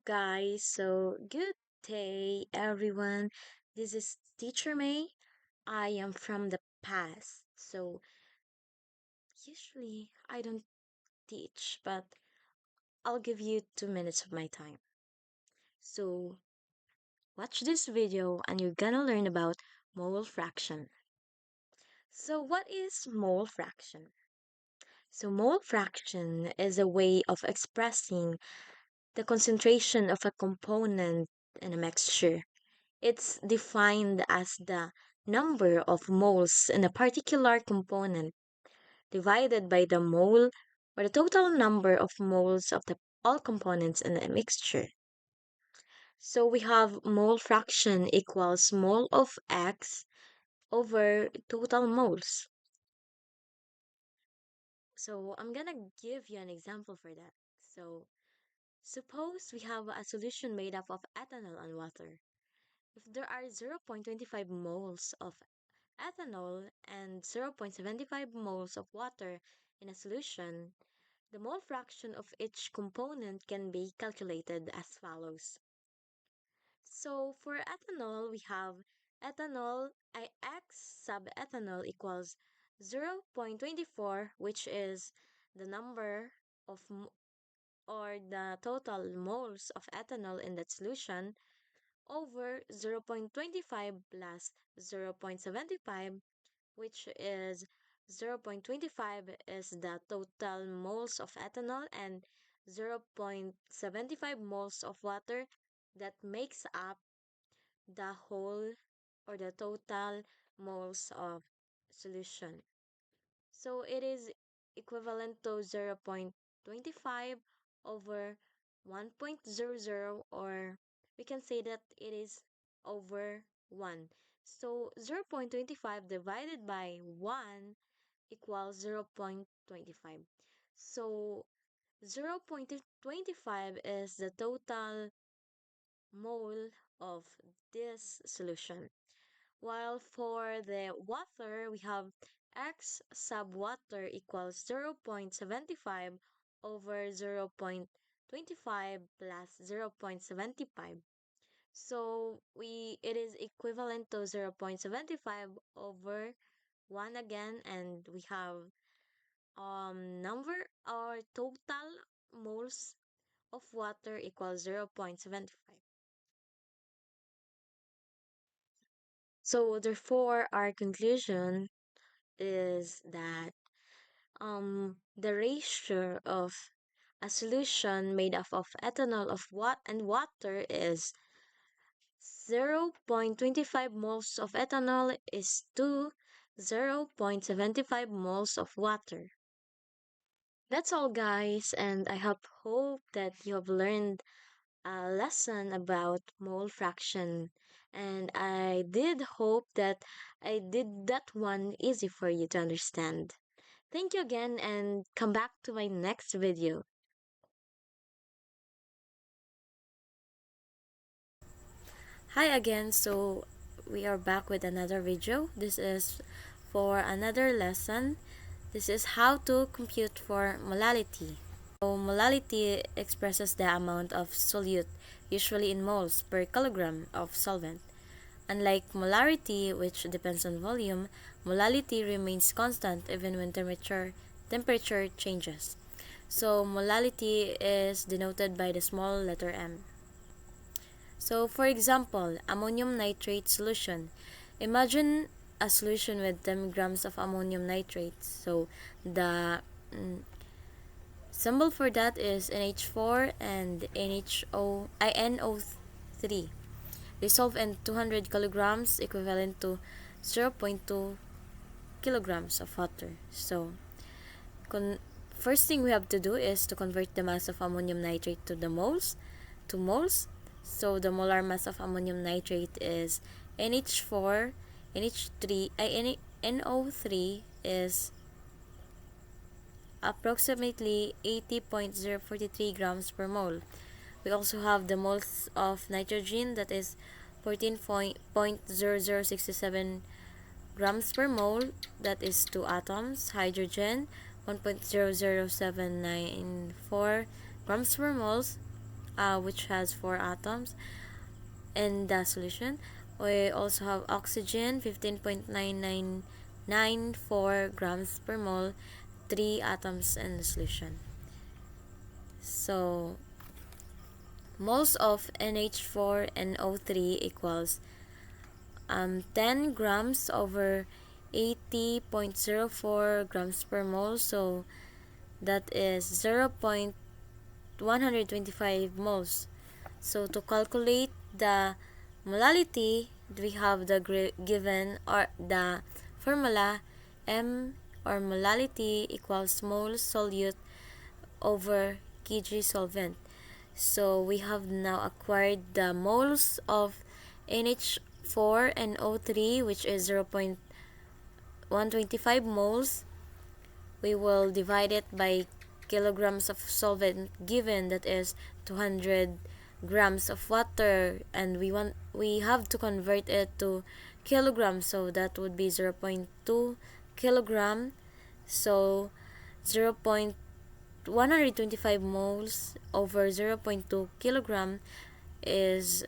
guys? Good day, everyone. This is Teacher May. I am from the past. Usually I don't teach, but I'll give you 2 minutes of my time. So, watch this video and you're gonna learn about mole fraction. So, what is mole fraction? Mole fraction is a way of expressing the concentration of a component in a mixture. It's defined as the number of moles in a particular component divided by the mole or the total number of moles of the all components in a mixture. So we have mole fraction equals mole of X over total moles. So I'm gonna give you an example for that. So suppose we have a solution made up of ethanol and water. If there are 0.25 moles of ethanol and 0.75 moles of water in a solution, the mole fraction of each component can be calculated as follows. So for ethanol, we have ethanol X sub ethanol equals 0.24, which is the number of or the total moles of ethanol in that solution over 0.25 plus 0.75, which is 0.25 is the total moles of ethanol and 0.75 moles of water that makes up the whole or the total moles of solution. So it is equivalent to 0.25 over 1.00, or we can say that it is over 1. So 0.25 divided by 1 equals 0.25. So 0.25 is the total mole of this solution. While for the water, we have X sub water equals 0.75 over 0.25 plus 0.75. So it is equivalent to 0.75 over 1 again, and we have number or total moles of water equals 0.75. So therefore our conclusion is that the ratio of a solution made up of ethanol of what and water is 0.25 moles of ethanol is to 0.75 moles of water. That's all, guys, and I hope that you have learned a lesson about mole fraction. And I did hope that I did that one easy for you to understand. Thank you again and come back to my next video. Hi again, we are back with another video. This is for another lesson. This is how to compute for molality. So molality expresses the amount of solute, usually in moles per kilogram of solvent. Unlike molarity, which depends on volume, molality remains constant even when temperature changes. So molality is denoted by the small letter m. So for example, ammonium nitrate solution. Imagine a solution with 10 grams of ammonium nitrate. So the symbol for that is NH4 and NO3. Dissolved in 200 kilograms equivalent to 0.2 kilograms of water. First thing we have to do is to convert the mass of ammonium nitrate to moles. So the molar mass of ammonium nitrate is NH4, NO3 is approximately 80.043 grams per mole. We also have the moles of nitrogen, that is 14.0067 grams per mole, that is 2 atoms. Hydrogen 1.00794 grams per mole. which has 4 atoms in the solution. We also have oxygen, 15.9994 grams per mole, 3 atoms in the solution. So moles of NH4 and O3 equals 10 grams over 80.04 grams per mole. So that is 0.125 moles. So to calculate the molality, we have the given or the formula M or molality equals moles solute over kg solvent. So we have now acquired the moles of NH4 and O3, which is 0.125 moles. We will divide it by kilograms of solvent given, that is 200 grams of water, and we have to convert it to kilograms, so that would be 0.2 kilogram. So 0.125 moles over 0.2 kilogram is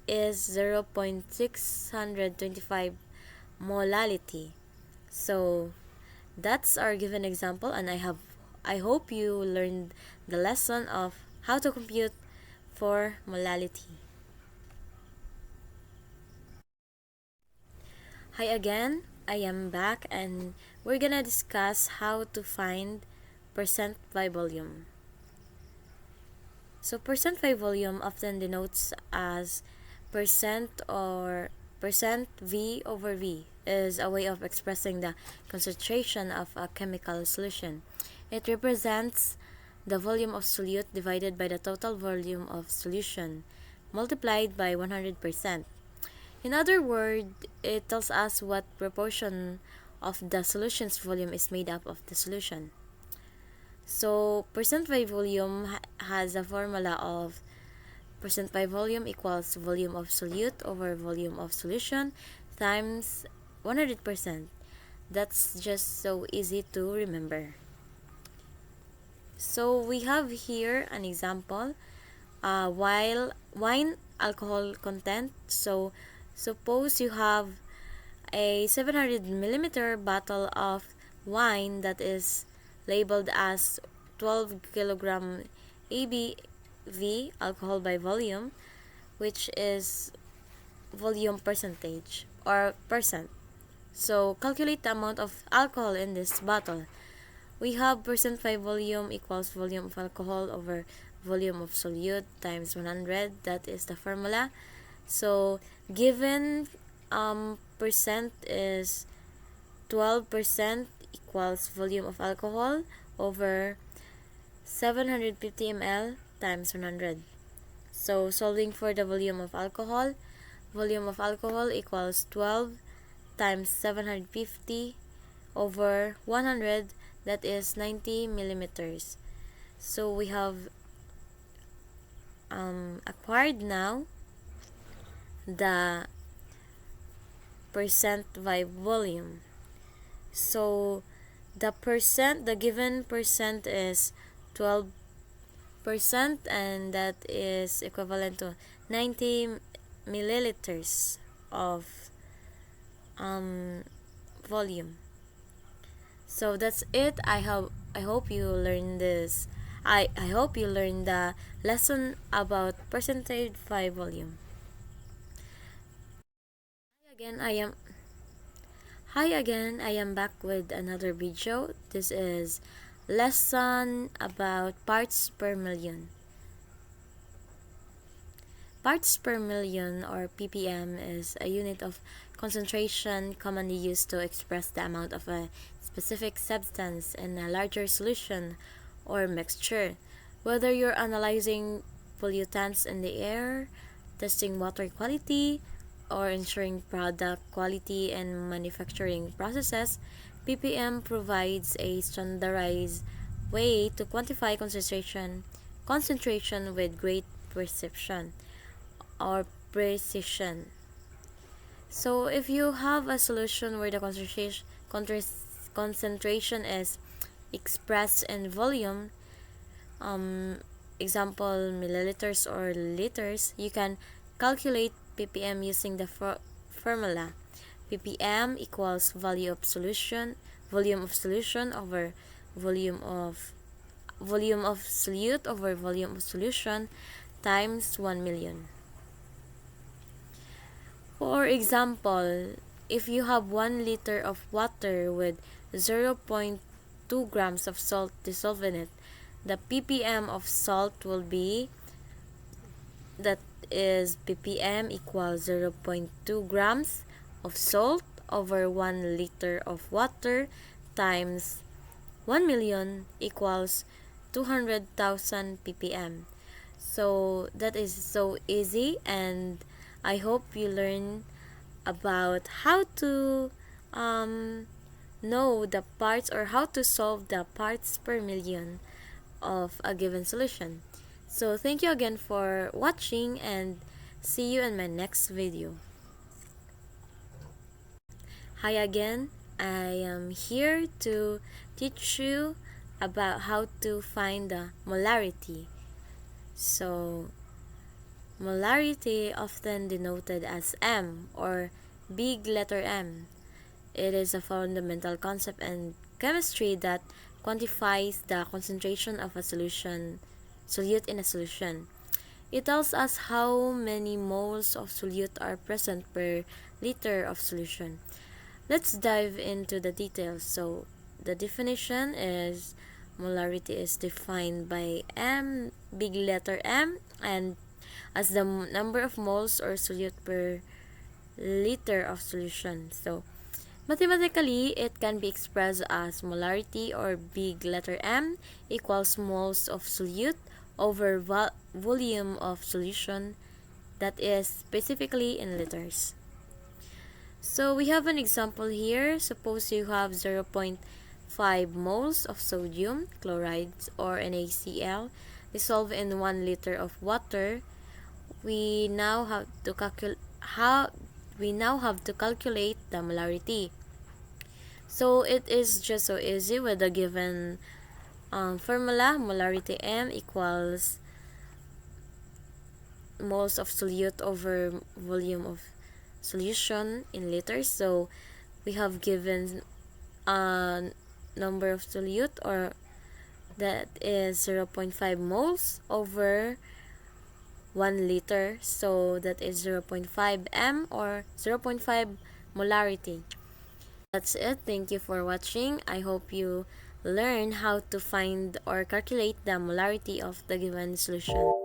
0.625 molality. So that's our given example, and I hope you learned the lesson of how to compute for molality. Hi again, I am back, and we're gonna discuss how to find percent by volume. So percent by volume often denotes as percent or percent V over V is a way of expressing the concentration of a chemical solution. It represents the volume of solute divided by the total volume of solution multiplied by 100%. In other words, it tells us what proportion of the solution's volume is made up of the solution. So percent by volume has a formula of percent by volume equals volume of solute over volume of solution times 100%. That's just so easy to remember. So we have here an example. While wine alcohol content, so suppose you have a 700 milliliter bottle of wine that is labeled as 12 kilogram ABV, alcohol by volume, which is volume percentage or percent. So calculate the amount of alcohol in this bottle. We have percent by volume equals volume of alcohol over volume of solute times 100. That is the formula. So given percent is 12% equals volume of alcohol over 750 ml times 100. So solving for the volume of alcohol equals 12 times 750 over 100, that is 90 millimeters. So we have acquired now the percent by volume. So the given percent is 12%, and that is equivalent to 90 milliliters of volume. So that's it. I hope you learned this. I hope you learned the lesson about percentage by volume. Hi again, I am back with another video. This is lesson about parts per million. Parts per million, or ppm, is a unit of concentration commonly used to express the amount of a specific substance in a larger solution or mixture. Whether you're analyzing pollutants in the air, testing water quality, or ensuring product quality in manufacturing processes, ppm provides a standardized way to quantify concentration with great precision or precision. So if you have a solution where the concentration is expressed in volume, example milliliters or liters, you can calculate ppm using the formula ppm equals volume of solution over volume of solute over volume of solution times 1 million. For example, if you have 1 liter of water with 0.2 grams of salt dissolved in it, the ppm of salt will be, that is ppm equals 0.2 grams of salt over 1 liter of water times 1 million equals 200,000 ppm. So that is so easy, and I hope you learn about how to know the parts, or how to solve the parts per million of a given solution. So thank you again for watching, and see you in my next video. Hi again, I am here to teach you about how to find the molarity. So molarity, often denoted as M or big letter M, it is a fundamental concept in chemistry that quantifies the concentration of a solute in a solution. It tells us how many moles of solute are present per liter of solution. Let's dive into the details. So, the definition is molarity is defined by M, big letter M, and as the number of moles or solute per liter of solution. So, mathematically, it can be expressed as molarity, or big letter M, equals moles of solute over volume of solution, that is specifically in liters. So we have an example here. Suppose you have 0.5 moles of sodium chloride or NaCl dissolved in 1 liter of water. We now have to calculate the molarity. So it is just so easy with the given formula. Molarity M equals moles of solute over volume of solution in liters. So we have given a number of solute, or that is 0.5 moles over 1 liter, so that is 0.5 m, or 0.5 molarity. That's it. Thank you for watching. I hope you learn how to find or calculate the molarity of the given solution.